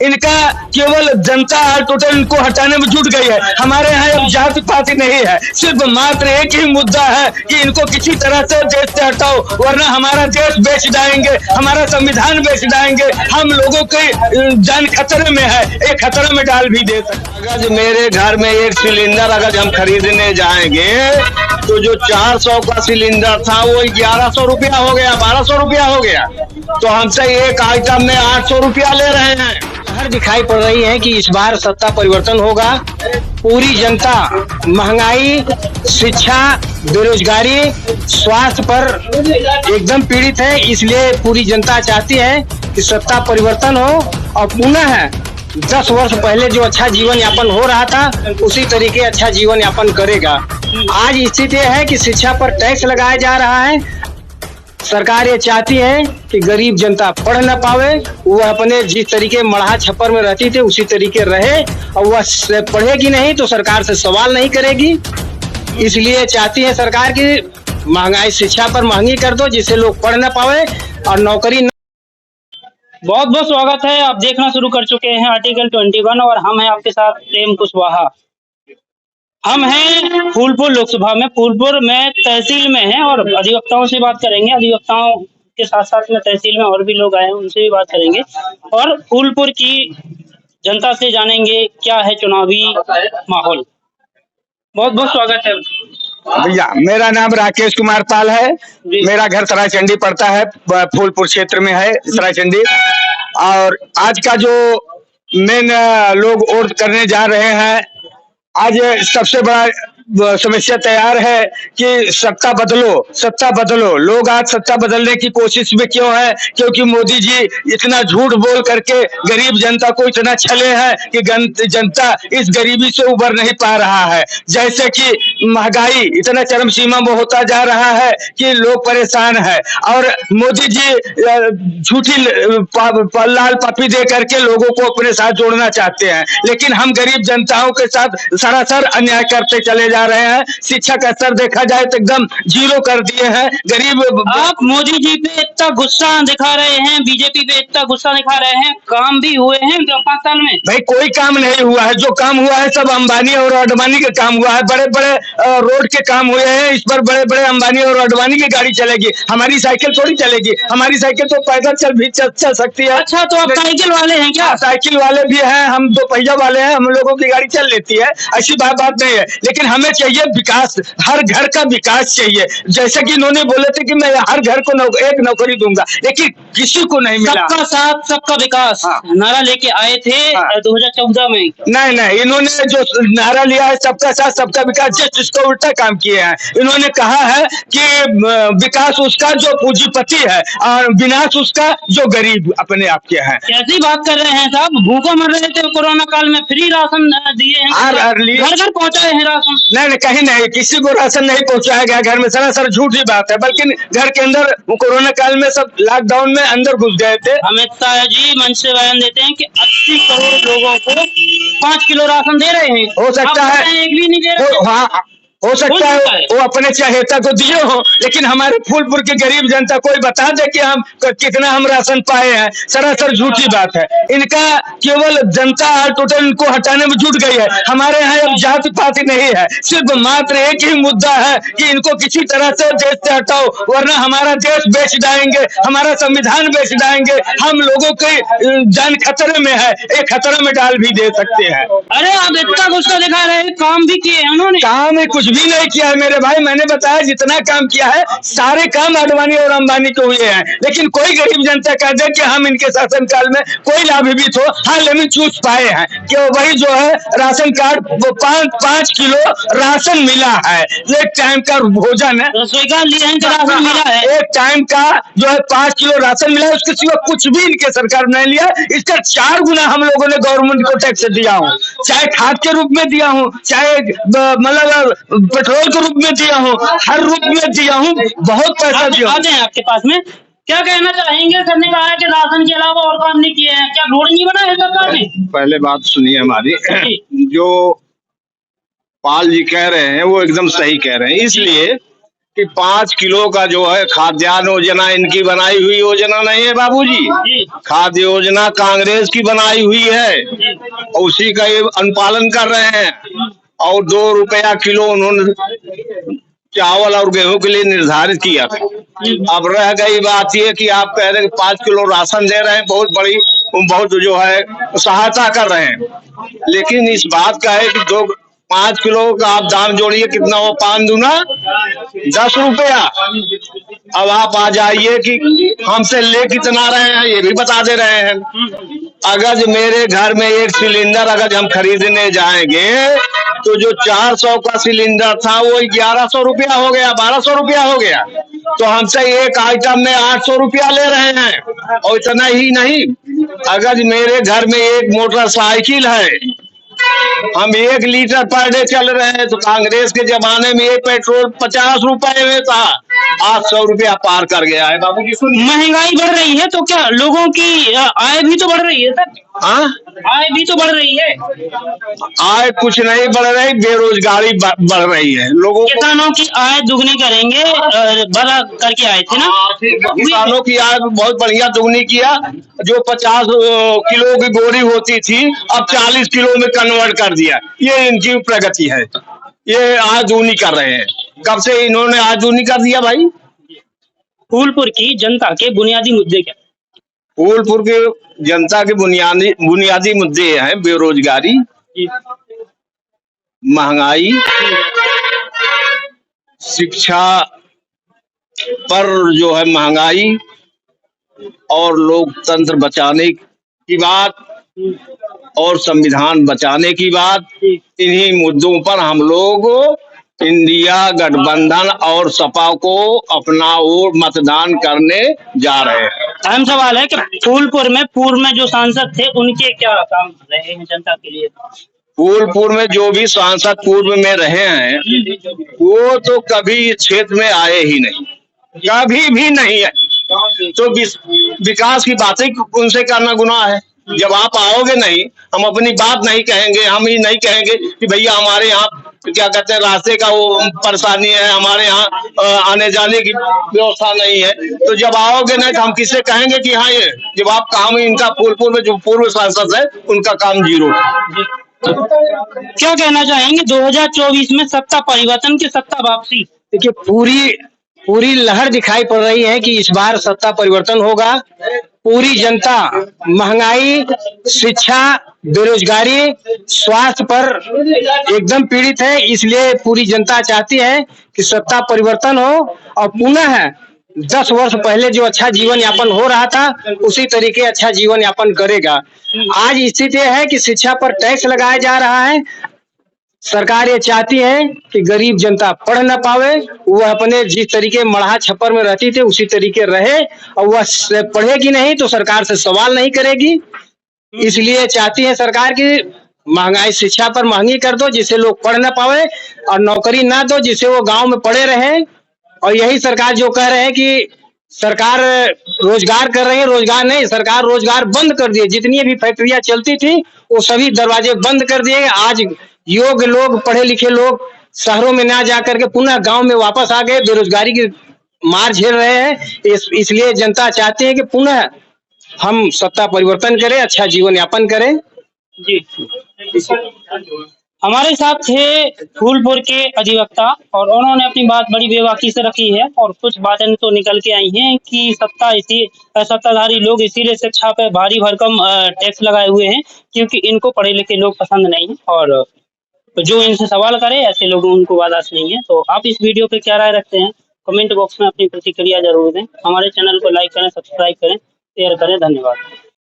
इनका केवल जनता टोटल इनको हटाने में जुट गई है। हमारे यहाँ अब जाति पाति नहीं है, सिर्फ मात्र एक ही मुद्दा है कि इनको किसी तरह से देश से हटाओ, वरना हमारा देश बेच जाएंगे, हमारा संविधान बेच जाएंगे, हम लोगों की जान खतरे में है, एक खतरे में डाल भी दे सकते। अगर मेरे घर में एक सिलेंडर अगर हम खरीदने जाएंगे तो जो 400 का सिलेंडर था वो 1100 रुपया हो गया, 1200 रुपया हो गया, तो हमसे एक आइटम में 800 रुपया ले रहे हैं। हर दिखाई पड़ रही है कि इस बार सत्ता परिवर्तन होगा। पूरी जनता महंगाई, शिक्षा, बेरोजगारी, स्वास्थ्य पर एकदम पीड़ित है, इसलिए पूरी जनता चाहती है कि सत्ता परिवर्तन हो और पुनः 10 वर्ष पहले जो अच्छा जीवन यापन हो रहा था उसी तरीके अच्छा जीवन यापन करेगा। आज स्थिति है कि शिक्षा पर टैक्स लगाया जा रहा है। सरकार ये चाहती है कि गरीब जनता पढ़ न पावे, वह अपने जिस तरीके मढ़ा छप्पर में रहती थे उसी तरीके रहे, और वह पढ़ेगी नहीं तो सरकार से सवाल नहीं करेगी। इसलिए चाहती है सरकार की महंगाई शिक्षा पर महंगी कर दो जिससे लोग पढ़ न पावे और नौकरी। बहुत बहुत स्वागत है। आप देखना शुरू कर चुके हैं आर्टिकल 21 और हम हैं आपके साथ प्रेम कुशवाहा। हम हैं फूलपुर लोकसभा में, फूलपुर में तहसील में हैं और अधिवक्ताओं से बात करेंगे। अधिवक्ताओं के साथ साथ में तहसील में और भी लोग आए हैं, उनसे भी बात करेंगे और फूलपुर की जनता से जानेंगे क्या है चुनावी माहौल। बहुत बहुत स्वागत है भैया। मेरा नाम राकेश कुमार पाल है, मेरा घर सरायचंडी पड़ता है, फूलपुर क्षेत्र में है सरायचंडी। और आज का जो मेन लोग वोट करने जा रहे हैं, आज सबसे बड़ा समस्या तैयार है कि सत्ता बदलो, सत्ता बदलो। लोग आज सत्ता बदलने की कोशिश में क्यों है? क्योंकि मोदी जी इतना झूठ बोल करके गरीब जनता को इतना छले हैं कि जनता इस गरीबी से उबर नहीं पा रहा है। जैसे कि महंगाई इतना चरम सीमा में होता जा रहा है कि लोग परेशान है, और मोदी जी झूठी लाल पप्पी दे करके लोगों को अपने साथ जोड़ना चाहते हैं, लेकिन हम गरीब जनताओं के साथ सरासर अन्याय करते चले जा रहे हैं। शिक्षा का स्तर देखा जाए तो एकदम जीरो कर दिए हैं। गरीब आप मोदी जी पे इतना गुस्सा दिखा रहे हैं, बीजेपी पे इतना गुस्सा दिखा रहे हैं, काम भी हुए हैं 5 साल में? भाई कोई काम नहीं हुआ है, जो काम हुआ है सब अंबानी और अडवाणी के काम हुआ है। बड़े बड़े रोड के काम हुए हैं, इस पर बड़े बड़े अंबानी और अडवाणी की गाड़ी चलेगी, हमारी साइकिल थोड़ी चलेगी। हमारी साइकिल तो पैदल भी चल सकती है। अच्छा, तो आप साइकिल वाले हैं क्या? साइकिल वाले भी हैं, हम 2 पहिया वाले हैं, हम लोगों की गाड़ी चल लेती है, ऐसी बात नहीं है। लेकिन हमें चाहिए विकास, हर घर का विकास चाहिए। जैसे कि इन्होंने बोले थे कि मैं हर घर को एक नौकरी दूंगा, लेकिन किसी को नहीं मिला। सबका साथ सबका विकास नारा लेके आए थे 2014 में। नहीं, इन्होंने जो नारा लिया है सबका साथ सबका विकास, जस्ट इसको उल्टा काम किए हैं। इन्होंने कहा है कि विकास उसका जो पूंजीपति है और विनाश उसका जो गरीब अपने आप के हैं। कैसी बात कर रहे हैं साहब? भूखों मर रहे थे कोरोना काल में, फ्री राशन दिए हैं, घर घर पहुंचाए हैं राशन। नहीं, कहीं नहीं, किसी को राशन नहीं पहुंचाया गया घर में, सरासर झूठी बात है। बल्कि घर के अंदर कोरोना काल में सब लॉकडाउन में अंदर घुस गए थे। अमित शाह जी मंच से बयान देते हैं कि 80 करोड़ लोगों को 5 किलो राशन दे रहे हैं। हो सकता है एक भी नहीं दे रहे। हाँ, हो सकता है वो अपने चहेता को दिए हो, लेकिन हमारे फूलपुर की गरीब जनता कोई बता दे कि हम कितना हम राशन पाए हैं। सरासर झूठी बात है। इनका केवल जनता टोटल इनको हटाने में जुट गई है। हमारे यहाँ अब जाति पाति नहीं है, सिर्फ मात्र एक ही मुद्दा है कि इनको किसी तरह से देश से हटाओ, वरना हमारा देश बेच जाएंगे, हमारा संविधान बेच जाएंगे, हम लोगों की जान खतरे में है, एक खतरे में डाल भी दे सकते हैं। अरे आप इतना गुस्सा दिखा रहे हैं, काम भी किए हैं उन्होंने? काम कुछ भी नहीं किया है मेरे भाई। मैंने बताया जितना काम किया है सारे काम अडवाणी और अंबानी के हुए हैं, लेकिन कोई गरीब जनता कह दे कि हम इनके शासनकाल में कोई लाभान्वित हो, हाँ लेकिन चूस पाए हैं कि वही जो है राशन कार्ड, वो 5 किलो राशन मिला है, एक टाइम का भोजन है, स्वीकार लिए हैं कि राशन मिला है, एक टाइम का जो है 5 किलो राशन मिला है, उसके सिवा कुछ भी इनके सरकार ने नहीं लिया। इसका 4 गुना हम लोगों ने गवर्नमेंट को टैक्स दिया हूँ, चाहे खाद के रूप में दिया हूँ, चाहे मतलब पेट्रोल के रूप में दिया हूँ, हर रूप में दिया हूँ, बहुत पैसा दिया। आते हैं आपके पास में, क्या कहना चाहेंगे? सर ने कहा है कि राशन के अलावा और काम नहीं किए हैं, क्या रोड नहीं बना है सरकार ने? पहले बात सुनिए हमारी, जो पाल जी कह रहे हैं वो एकदम सही कह रहे हैं, इसलिए कि 5 किलो का जो है खाद्यान्न योजना इनकी बनाई हुई योजना नहीं है बाबूजी। जी खाद्य योजना कांग्रेस की बनाई हुई है, जी उसी का ये अनुपालन कर रहे हैं। और 2 रुपया किलो उन्होंने चावल और गेहूं के लिए निर्धारित किया था। अब रह गई बात ये कि आप कह रहे हैं 5 किलो राशन दे रहे हैं, बहुत जो है सहायता कर रहे हैं। लेकिन इस बात का है कि 5 किलो का आप दाम जोड़िए, कितना हो, 5 दूना 10 रुपया। अब आप आ जाइए कि हमसे ले कितना रहे हैं ये भी बता दे रहे हैं। अगर मेरे घर में एक सिलेंडर अगर हम खरीदने जाएंगे तो जो 400 का सिलेंडर था वो 1100 रुपया हो गया, 1200 रुपया हो गया। तो हमसे एक आइटम में 800 रुपया ले रहे हैं। और इतना ही नहीं, अगर मेरे घर में एक मोटरसाइकिल है, हम 1 लीटर पर डे चल रहे हैं, तो कांग्रेस के जमाने में ये पेट्रोल 50 रुपए में था, 800 रुपया पार कर गया है बाबूजी। सुनिए, महंगाई बढ़ रही है तो क्या लोगों की आय भी तो बढ़ रही है सर? हाँ, आय भी तो बढ़ रही है। आय कुछ नहीं बढ़ रही, बेरोजगारी बढ़ रही है। लोगों को किसानों की आय दुगनी करेंगे बड़ा करके आए थे ना। किसानों की आय बहुत बढ़िया दुगनी किया। जो 50 किलो की बोरी होती थी अब 40 किलो में कन्वर्ट कर दिया। ये इनकी प्रगति है, ये आय दुगनी कर रहे हैं। कब से इन्होंने आय दुगनी कर दिया भाई? फूलपुर की जनता के बुनियादी मुद्दे क्या? फूलपुर के जनता के बुनियादी मुद्दे हैं बेरोजगारी, महंगाई, शिक्षा पर जो है महंगाई, और लोकतंत्र बचाने की बात, और संविधान बचाने की बात। इन्हीं मुद्दों पर हम लोग इंडिया गठबंधन और सपा को अपना वोट मतदान करने जा रहे हैं। अहम सवाल है कि फूलपुर में पूर्व में जो सांसद थे उनके क्या काम रहे हैं जनता के लिए? फूलपुर में जो भी सांसद पूर्व में रहे हैं वो तो कभी इस क्षेत्र में आए ही नहीं, कभी भी नहीं है। तो विकास की बातें उनसे करना गुनाह है। जब आप आओगे नहीं, हम अपनी बात नहीं कहेंगे, हम ये नहीं कहेंगे कि भैया हमारे यहाँ क्या कहते हैं रास्ते का वो परेशानी है, हमारे यहाँ आने जाने की व्यवस्था नहीं है। तो जब आओगे नहीं तो हम किससे कहेंगे कि हाँ ये जब आप काम इनका फूलपुर में जो पूर्व सांसद है उनका काम जीरो। क्या कहना चाहेंगे 2024 में सत्ता परिवर्तन की सत्ता वापसी? देखिए, पूरी लहर दिखाई पड़ रही है कि इस बार सत्ता परिवर्तन होगा। पूरी जनता महंगाई, शिक्षा, बेरोजगारी, स्वास्थ्य पर एकदम पीड़ित है। इसलिए पूरी जनता चाहती है कि सत्ता परिवर्तन हो और पुनः 10 वर्ष पहले जो अच्छा जीवन यापन हो रहा था उसी तरीके अच्छा जीवन यापन करेगा। आज स्थिति है कि शिक्षा पर टैक्स लगाया जा रहा है। सरकार ये चाहती है कि गरीब जनता पढ़ न पावे, वह अपने जिस तरीके मढ़ा छप्पर में रहती थे उसी तरीके रहे, और वह पढ़ेगी नहीं तो सरकार से सवाल नहीं करेगी। इसलिए चाहती है सरकार की महंगाई शिक्षा पर महंगी कर दो जिससे लोग पढ़ न पावे, और नौकरी ना दो जिससे वो गांव में पड़े रहे। और यही सरकार जो कह रहे हैं कि सरकार रोजगार कर रही है, रोजगार नहीं, सरकार रोजगार बंद कर दिए। जितनी भी फैक्ट्रियां चलती थी वो सभी दरवाजे बंद कर दिए। आज योग्य लोग, पढ़े लिखे लोग शहरों में ना जाकर के पुनः गांव में वापस आ गए, बेरोजगारी की मार झेल रहे हैं। इसलिए जनता चाहती है कि पुनः हम सत्ता परिवर्तन करें, अच्छा जीवन यापन करें। जी, हमारे साथ थे फूलपुर के अधिवक्ता और उन्होंने अपनी बात बड़ी बेबाकी से रखी है और कुछ बातें तो निकल के आई हैं कि सत्ताधारी लोग इसीलिए शिक्षा पे भारी भरकम टैक्स लगाए हुए हैं क्योंकि इनको पढ़े लिखे लोग पसंद नहीं है और जो इनसे सवाल करे ऐसे लोगों उनको बर्दाश्त नहीं है। तो आप इस वीडियो पे क्या राय रखते हैं कमेंट बॉक्स में अपनी प्रतिक्रिया जरूर दें। हमारे चैनल को लाइक करें, सब्सक्राइब करें, शेयर करें। धन्यवाद।